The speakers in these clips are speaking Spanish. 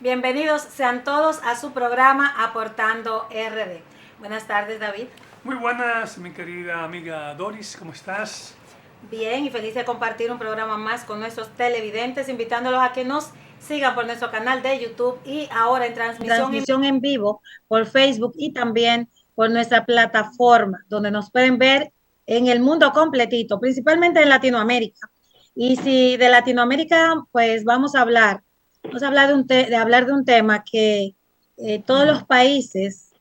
Bienvenidos sean todos a su programa Aportando RD. Buenas tardes, David. Muy buenas, mi querida amiga Doris, ¿cómo estás? Bien, y feliz de compartir un programa más con nuestros televidentes, invitándolos a que nos sigan por nuestro canal de YouTube y ahora en transmisión en vivo por Facebook y también por nuestra plataforma, donde nos pueden ver en el mundo completito, principalmente en Latinoamérica. Y si de Latinoamérica, pues vamos a hablar de hablar de un tema que todos los países,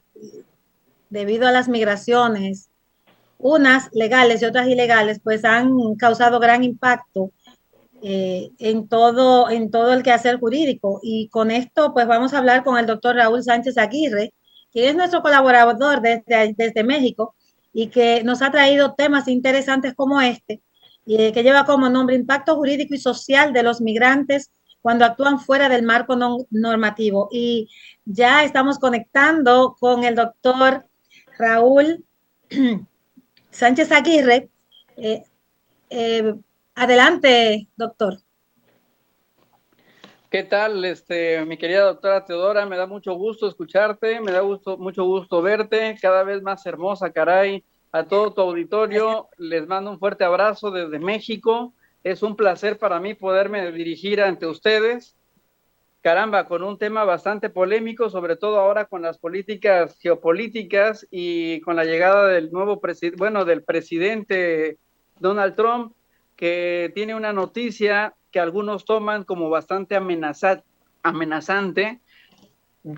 debido a las migraciones, unas legales y otras ilegales, pues han causado gran impacto en todo el quehacer jurídico. Y con esto, pues vamos a hablar con el doctor Raúl Sánchez Aguirre, quien es nuestro colaborador desde México y que nos ha traído temas interesantes como este, que lleva como nombre Impacto Jurídico y Social de los Migrantes cuando actúan fuera del marco normativo. Y ya estamos conectando con el doctor Raúl Sánchez Aguirre. Eh, eh, Adelante, doctor. ¿Qué tal, mi querida doctora Teodora? Me da mucho gusto escucharte, mucho gusto verte, cada vez más hermosa, caray. A todo tu auditorio, les mando un fuerte abrazo desde México. Es un placer para mí poderme dirigir ante ustedes. Caramba, con un tema bastante polémico, sobre todo ahora con las políticas geopolíticas y con la llegada del nuevo presidente, bueno, del presidente Donald Trump, que tiene una noticia que algunos toman como bastante amenazante.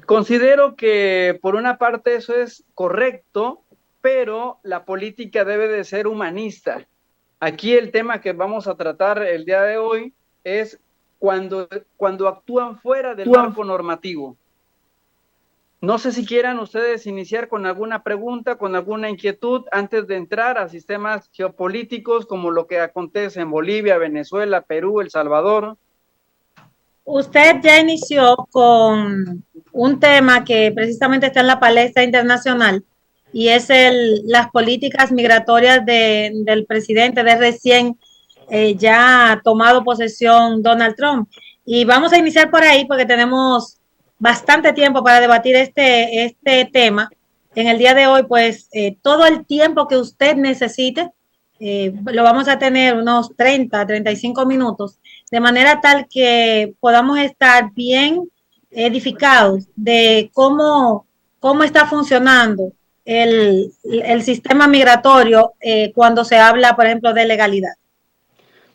Considero que por una parte eso es correcto, pero la política debe de ser humanista. Aquí el tema que vamos a tratar el día de hoy es cuando actúan fuera del marco normativo. No sé si quieran ustedes iniciar con alguna pregunta, con alguna inquietud antes de entrar a sistemas geopolíticos como lo que acontece en Bolivia, Venezuela, Perú, El Salvador. Usted ya inició con un tema que precisamente está en la palestra internacional y es las políticas migratorias del presidente de recién ya tomado posesión Donald Trump. Y vamos a iniciar por ahí porque tenemos bastante tiempo para debatir este tema. En el día de hoy, pues todo el tiempo que usted necesite, lo vamos a tener unos 35 minutos de manera tal que podamos estar bien edificados de cómo está funcionando el sistema migratorio cuando se habla, por ejemplo, de legalidad.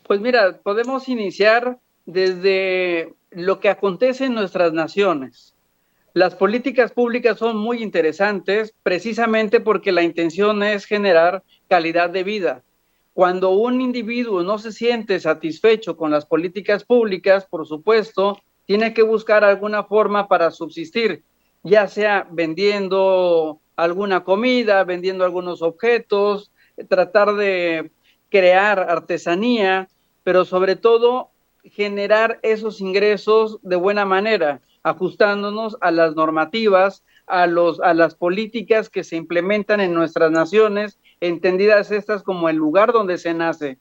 Pues mira, podemos iniciar desde lo que acontece en nuestras naciones. Las políticas públicas son muy interesantes precisamente porque la intención es generar calidad de vida. Cuando un individuo no se siente satisfecho con las políticas públicas, por supuesto, tiene que buscar alguna forma para subsistir, ya sea vendiendo alguna comida, vendiendo algunos objetos, tratar de crear artesanía, pero sobre todo generar esos ingresos de buena manera, ajustándonos a las normativas, a las políticas que se implementan en nuestras naciones, entendidas estas como el lugar donde se nace.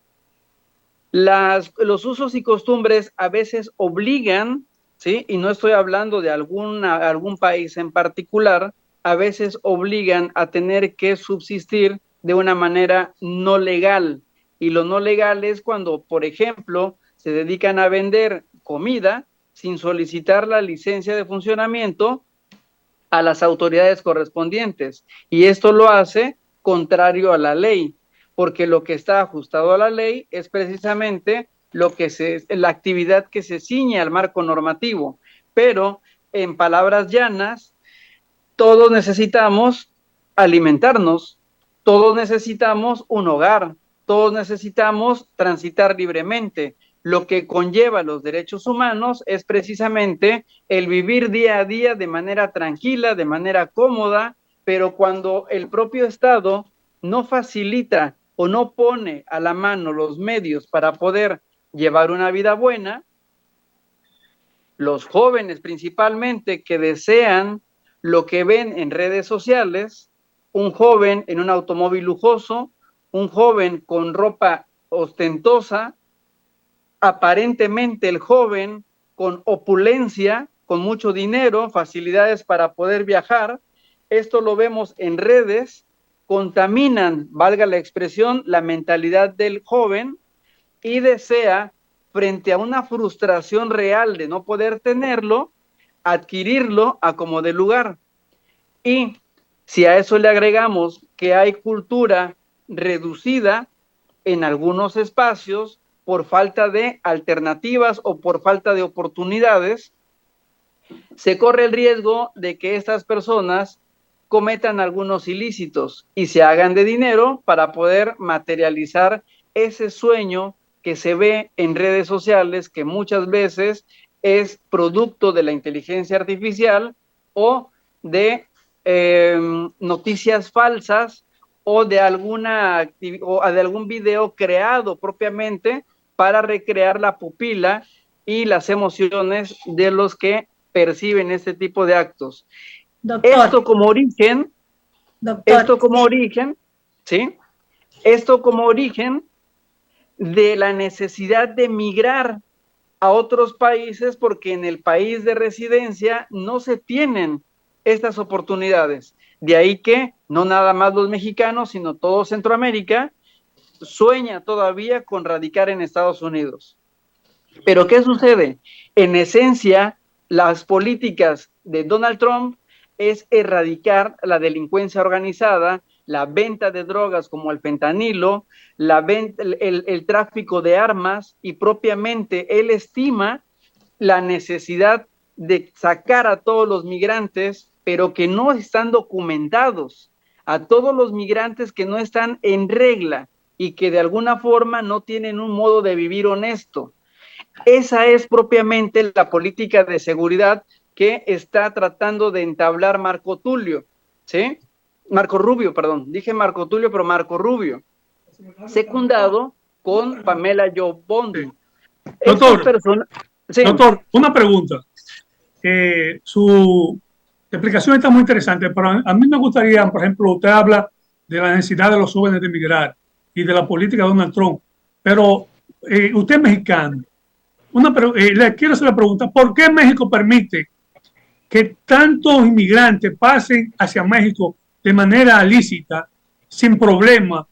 Los usos y costumbres a veces obligan, ¿sí? Y no estoy hablando de algún país en particular, a veces obligan a tener que subsistir de una manera no legal. Y lo no legal es cuando, por ejemplo, se dedican a vender comida sin solicitar la licencia de funcionamiento a las autoridades correspondientes. Y esto lo hace contrario a la ley, porque lo que está ajustado a la ley es precisamente la actividad que se ciñe al marco normativo. Pero, en palabras llanas, todos necesitamos alimentarnos, todos necesitamos un hogar, todos necesitamos transitar libremente. Lo que conlleva los derechos humanos es precisamente el vivir día a día de manera tranquila, de manera cómoda, pero cuando el propio Estado no facilita o no pone a la mano los medios para poder llevar una vida buena, los jóvenes principalmente que desean lo que ven en redes sociales, un joven en un automóvil lujoso, un joven con ropa ostentosa, aparentemente el joven con opulencia, con mucho dinero, facilidades para poder viajar. Esto lo vemos en redes, contaminan, valga la expresión, la mentalidad del joven y desea, frente a una frustración real de no poder tenerlo, adquirirlo a como de lugar. Y si a eso le agregamos que hay cultura reducida en algunos espacios por falta de alternativas o por falta de oportunidades, se corre el riesgo de que estas personas cometan algunos ilícitos y se hagan de dinero para poder materializar ese sueño que se ve en redes sociales, que muchas veces es producto de la inteligencia artificial o de noticias falsas o de algún video creado propiamente para recrear la pupila y las emociones de los que perciben este tipo de actos. Doctor, Esto como origen, ¿sí? Esto como origen de la necesidad de migrar a otros países porque en el país de residencia no se tienen estas oportunidades. De ahí que no nada más los mexicanos, sino todo Centroamérica sueña todavía con radicar en Estados Unidos. Pero ¿qué sucede? En esencia, las políticas de Donald Trump es erradicar la delincuencia organizada, la venta de drogas como el fentanilo, el tráfico de armas y propiamente él estima la necesidad de sacar a todos los migrantes, pero que no están documentados, a todos los migrantes que no están en regla y que de alguna forma no tienen un modo de vivir honesto. Esa es propiamente la política de seguridad que está tratando de entablar Marco Tulio, ¿sí? Marco Rubio, perdón, dije Marco Tulio, pero Marco Rubio, secundado con Pamela Jo Bondi. Sí. Doctor, una pregunta. Su explicación está muy interesante, pero a mí me gustaría, por ejemplo, usted habla de la necesidad de los jóvenes de emigrar y de la política de Donald Trump, pero usted es mexicano. Le quiero hacer la pregunta, ¿por qué México permite que tantos inmigrantes pasen hacia México de manera lícita, sin problema,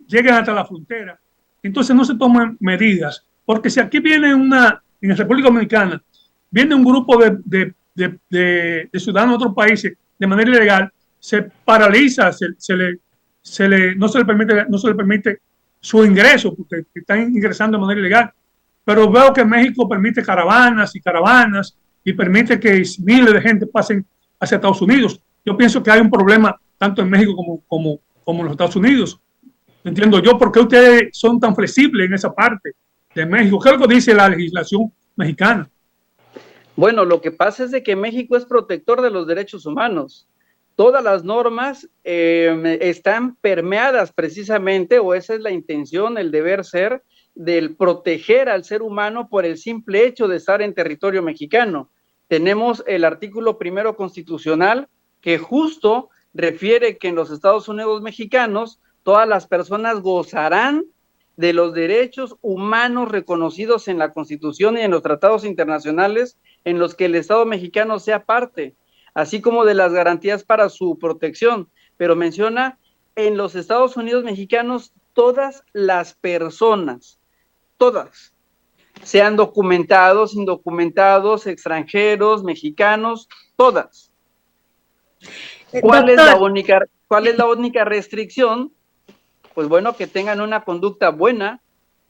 lleguen hasta la frontera? Entonces no se toman medidas, porque si aquí en la República Dominicana, viene un grupo de ciudadanos de otros países de manera ilegal, se paraliza, no se le permite su ingreso, porque están ingresando de manera ilegal. Pero veo que México permite caravanas y caravanas y permite que miles de gente pasen hacia Estados Unidos. Yo pienso que hay un problema tanto en México como en los Estados Unidos. Entiendo yo por qué ustedes son tan flexibles en esa parte de México. ¿Qué es lo que dice la legislación mexicana? Bueno, lo que pasa es de que México es protector de los derechos humanos. Todas las normas están permeadas precisamente, o esa es la intención, el deber ser, del proteger al ser humano por el simple hecho de estar en territorio mexicano. Tenemos el artículo 1 constitucional que justo refiere que en los Estados Unidos mexicanos todas las personas gozarán de los derechos humanos reconocidos en la Constitución y en los tratados internacionales en los que el Estado mexicano sea parte, así como de las garantías para su protección. Pero menciona en los Estados Unidos mexicanos todas las personas, todas, sean documentados, indocumentados, extranjeros, mexicanos, todas. ¿Cuál es la única restricción? Pues bueno, que tengan una conducta buena,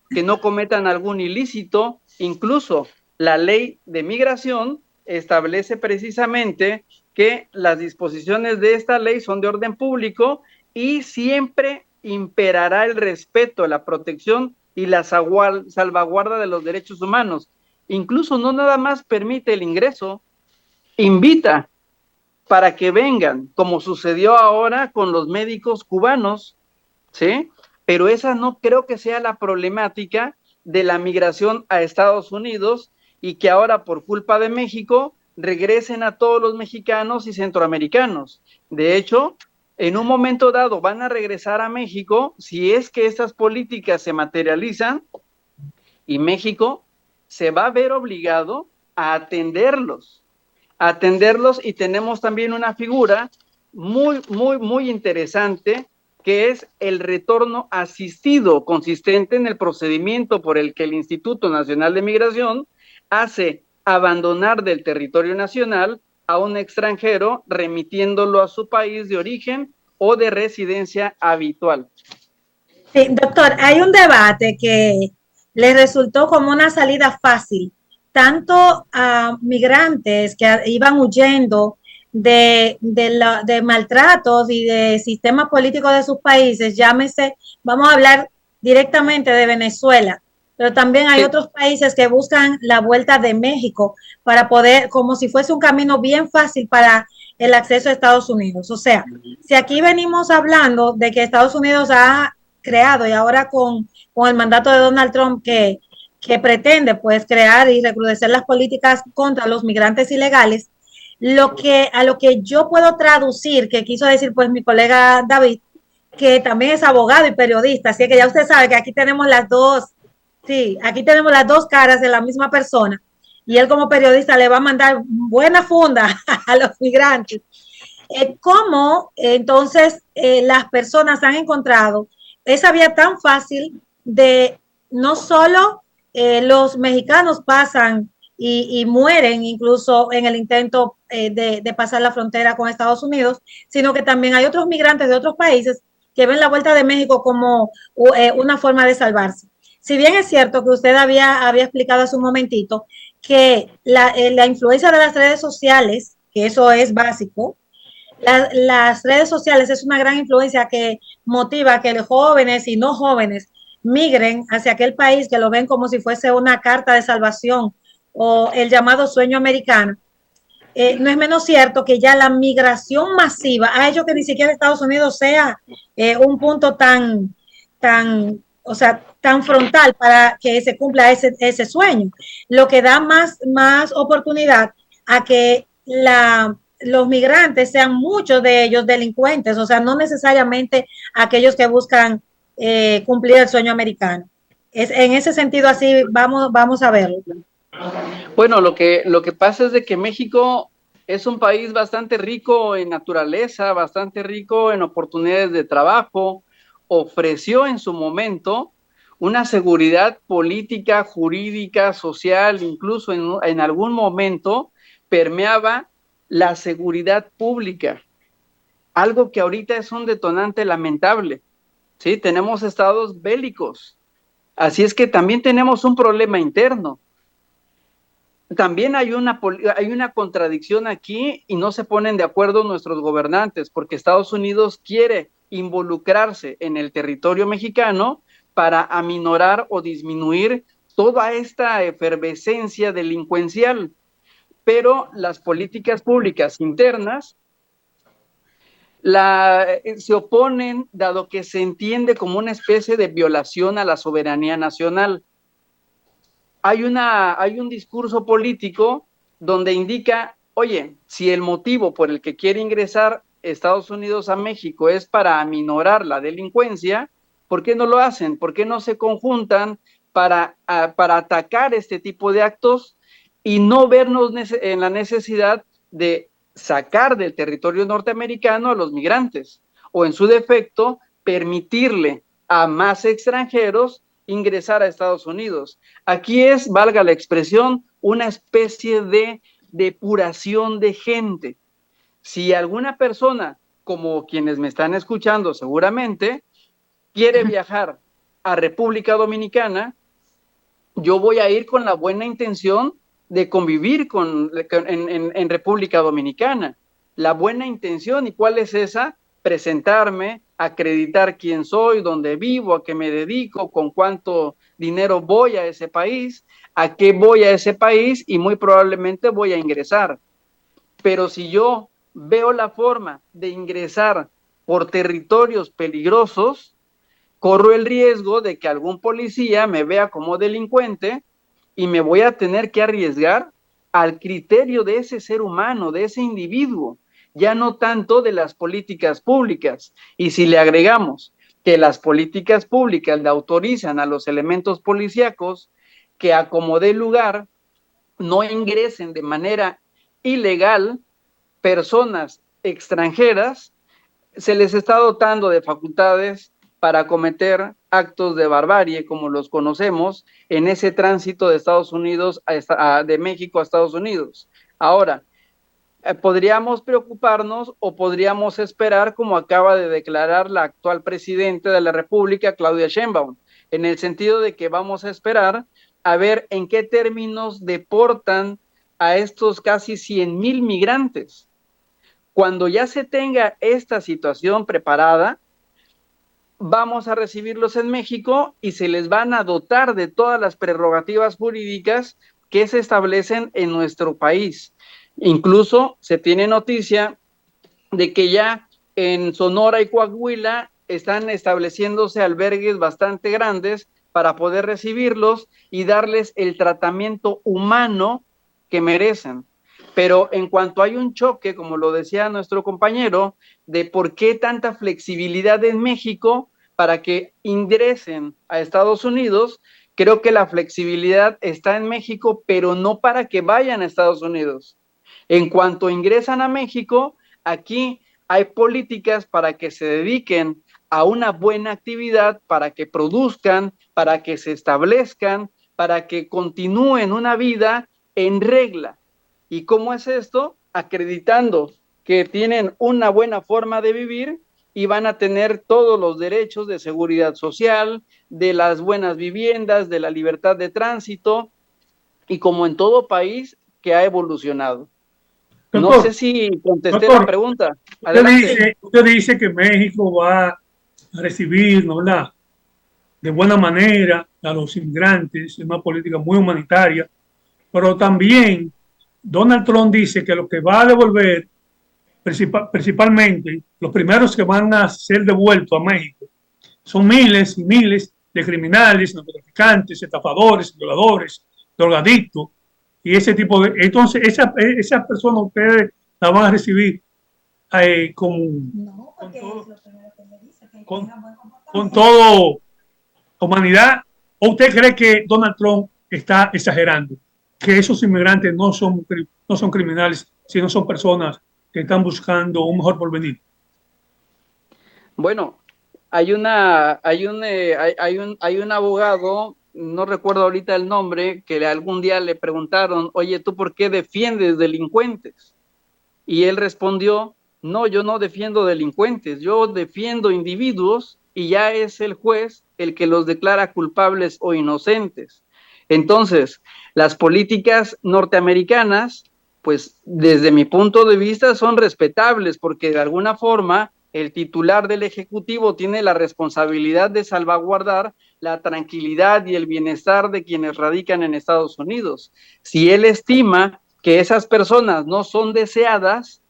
que no cometan algún ilícito. Incluso la ley de migración establece precisamente que las disposiciones de esta ley son de orden público y siempre imperará el respeto, la protección y la salvaguarda de los derechos humanos. Incluso no nada más permite el ingreso, invita para que vengan, como sucedió ahora con los médicos cubanos, ¿sí? Pero esa no creo que sea la problemática de la migración a Estados Unidos y que ahora por culpa de México regresen a todos los mexicanos y centroamericanos. De hecho, en un momento dado van a regresar a México si es que estas políticas se materializan y México se va a ver obligado a atenderlos, y tenemos también una figura muy interesante, que es el retorno asistido, consistente en el procedimiento por el que el Instituto Nacional de Migración hace abandonar del territorio nacional a un extranjero, remitiéndolo a su país de origen o de residencia habitual. Sí, doctor, hay un debate que le resultó como una salida fácil, tanto a migrantes que iban huyendo de maltratos y de sistemas políticos de sus países, llámese, vamos a hablar directamente de Venezuela, pero también hay otros países que buscan la vuelta de México para poder, como si fuese un camino bien fácil para el acceso a Estados Unidos. O sea, si aquí venimos hablando de que Estados Unidos ha creado y ahora con el mandato de Donald Trump que pretende pues crear y recrudecer las políticas contra los migrantes ilegales, a lo que yo puedo traducir, que quiso decir pues mi colega David, que también es abogado y periodista, así que ya usted sabe que aquí tenemos las dos, sí, aquí tenemos las dos caras de la misma persona, y él como periodista le va a mandar buena funda a los migrantes. ¿Cómo entonces las personas han encontrado esa vía tan fácil de no solo los mexicanos pasan y mueren incluso en el intento de pasar la frontera con Estados Unidos, sino que también hay otros migrantes de otros países que ven la vuelta de México como una forma de salvarse? Si bien es cierto que usted había explicado hace un momentito que la influencia de las redes sociales, que eso es básico, las redes sociales es una gran influencia que motiva a que los jóvenes y no jóvenes migren hacia aquel país que lo ven como si fuese una carta de salvación o el llamado sueño americano. No es menos cierto que ya la migración masiva ha hecho que ni siquiera Estados Unidos sea un punto o sea, tan frontal para que se cumpla ese sueño, lo que da más oportunidad a que los migrantes sean muchos de ellos delincuentes, o sea, no necesariamente aquellos que buscan cumplir el sueño americano. En ese sentido, así vamos a verlo. Bueno, lo que pasa es de que México es un país bastante rico en naturaleza, bastante rico en oportunidades de trabajo. Ofreció en su momento una seguridad política, jurídica, social, incluso en algún momento permeaba la seguridad pública, algo que ahorita es un detonante lamentable, ¿sí? Tenemos estados bélicos, así es que también tenemos un problema interno. También hay una contradicción aquí y no se ponen de acuerdo nuestros gobernantes, porque Estados Unidos quiere involucrarse en el territorio mexicano para aminorar o disminuir toda esta efervescencia delincuencial, pero las políticas públicas internas se oponen, dado que se entiende como una especie de violación a la soberanía nacional. Hay un discurso político donde indica, oye, si el motivo por el que quiere ingresar Estados Unidos a México es para aminorar la delincuencia, ¿por qué no lo hacen? ¿Por qué no se conjuntan para atacar este tipo de actos y no vernos en la necesidad de sacar del territorio norteamericano a los migrantes? O en su defecto, permitirle a más extranjeros ingresar a Estados Unidos. Aquí es, valga la expresión, una especie de depuración de gente. Si alguna persona, como quienes me están escuchando seguramente, quiere viajar a República Dominicana, yo voy a ir con la buena intención de convivir en República Dominicana. La buena intención, ¿y cuál es esa? Presentarme, acreditar quién soy, dónde vivo, a qué me dedico, con cuánto dinero voy a ese país, a qué voy a ese país y muy probablemente voy a ingresar. Pero si yo veo la forma de ingresar por territorios peligrosos, corro el riesgo de que algún policía me vea como delincuente y me voy a tener que arriesgar al criterio de ese ser humano, de ese individuo, ya no tanto de las políticas públicas. Y si le agregamos que las políticas públicas le autorizan a los elementos policíacos que a como dé lugar no ingresen de manera ilegal personas extranjeras, se les está dotando de facultades para cometer actos de barbarie, como los conocemos, en ese tránsito de Estados Unidos, de México a Estados Unidos. Ahora, podríamos preocuparnos o podríamos esperar, como acaba de declarar la actual presidenta de la República, Claudia Sheinbaum, en el sentido de que vamos a esperar a ver en qué términos deportan a estos casi 100,000 migrantes. Cuando ya se tenga esta situación preparada, vamos a recibirlos en México y se les van a dotar de todas las prerrogativas jurídicas que se establecen en nuestro país. Incluso se tiene noticia de que ya en Sonora y Coahuila están estableciéndose albergues bastante grandes para poder recibirlos y darles el tratamiento humano que merecen. Pero en cuanto hay un choque, como lo decía nuestro compañero, de por qué tanta flexibilidad en México para que ingresen a Estados Unidos, creo que la flexibilidad está en México, pero no para que vayan a Estados Unidos. En cuanto ingresan a México, aquí hay políticas para que se dediquen a una buena actividad, para que produzcan, para que se establezcan, para que continúen una vida en regla. ¿Y cómo es esto? Acreditando que tienen una buena forma de vivir y van a tener todos los derechos de seguridad social, de las buenas viviendas, de la libertad de tránsito, y como en todo país que ha evolucionado. Doctor, no sé si contesté doctor, la pregunta. Adelante. usted dice que México va a recibir, ¿no, verdad?, de buena manera a los inmigrantes, es una política muy humanitaria, pero también Donald Trump dice que lo que va a devolver, principalmente, los primeros que van a ser devueltos a México, son miles y miles de criminales, narcotraficantes, estafadores, violadores, drogadictos, y ese tipo de... Entonces, esas personas ustedes la van a recibir con todo humanidad, o usted cree que Donald Trump está exagerando, que esos inmigrantes no son criminales, sino son personas que están buscando un mejor porvenir? Bueno, hay un abogado, no recuerdo ahorita el nombre, que algún día le preguntaron, oye, ¿tú por qué defiendes delincuentes? Y él respondió, no, yo no defiendo delincuentes, yo defiendo individuos y ya es el juez el que los declara culpables o inocentes. Entonces, las políticas norteamericanas, pues desde mi punto de vista son respetables porque de alguna forma el titular del Ejecutivo tiene la responsabilidad de salvaguardar la tranquilidad y el bienestar de quienes radican en Estados Unidos. Si él estima que esas personas no son deseadas,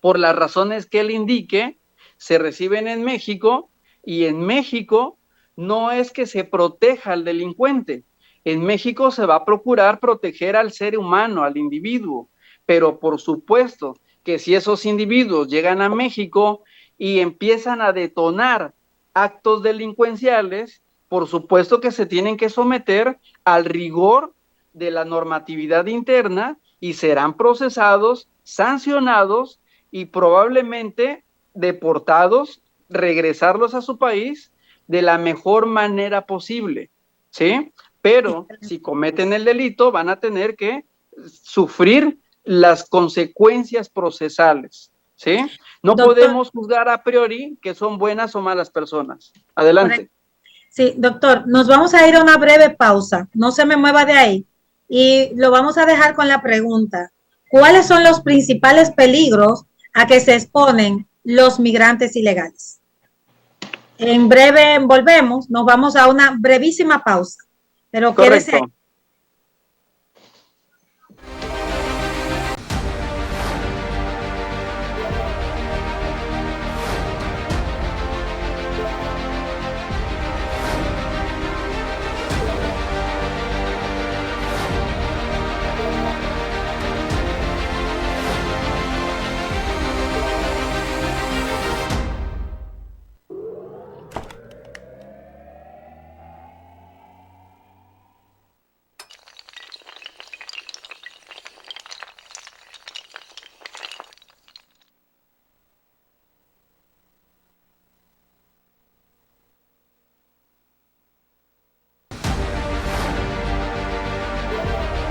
por las razones que él indique, se reciben en México, y en México no es que se proteja al delincuente, en México se va a procurar proteger al ser humano, al individuo, pero por supuesto que si esos individuos llegan a México y empiezan a detonar actos delincuenciales, por supuesto que se tienen que someter al rigor de la normatividad interna y serán procesados, sancionados y probablemente deportados, regresarlos a su país de la mejor manera posible, ¿sí? Pero si cometen el delito van a tener que sufrir las consecuencias procesales, ¿sí? No Doctor, podemos juzgar a priori que son buenas o malas personas. Adelante. Sí, doctor, nos vamos a ir a una breve pausa, no se me mueva de ahí, y lo vamos a dejar con la pregunta, ¿cuáles son los principales peligros a que se exponen los migrantes ilegales? En breve volvemos, nos vamos a una brevísima pausa, pero quédese ahí.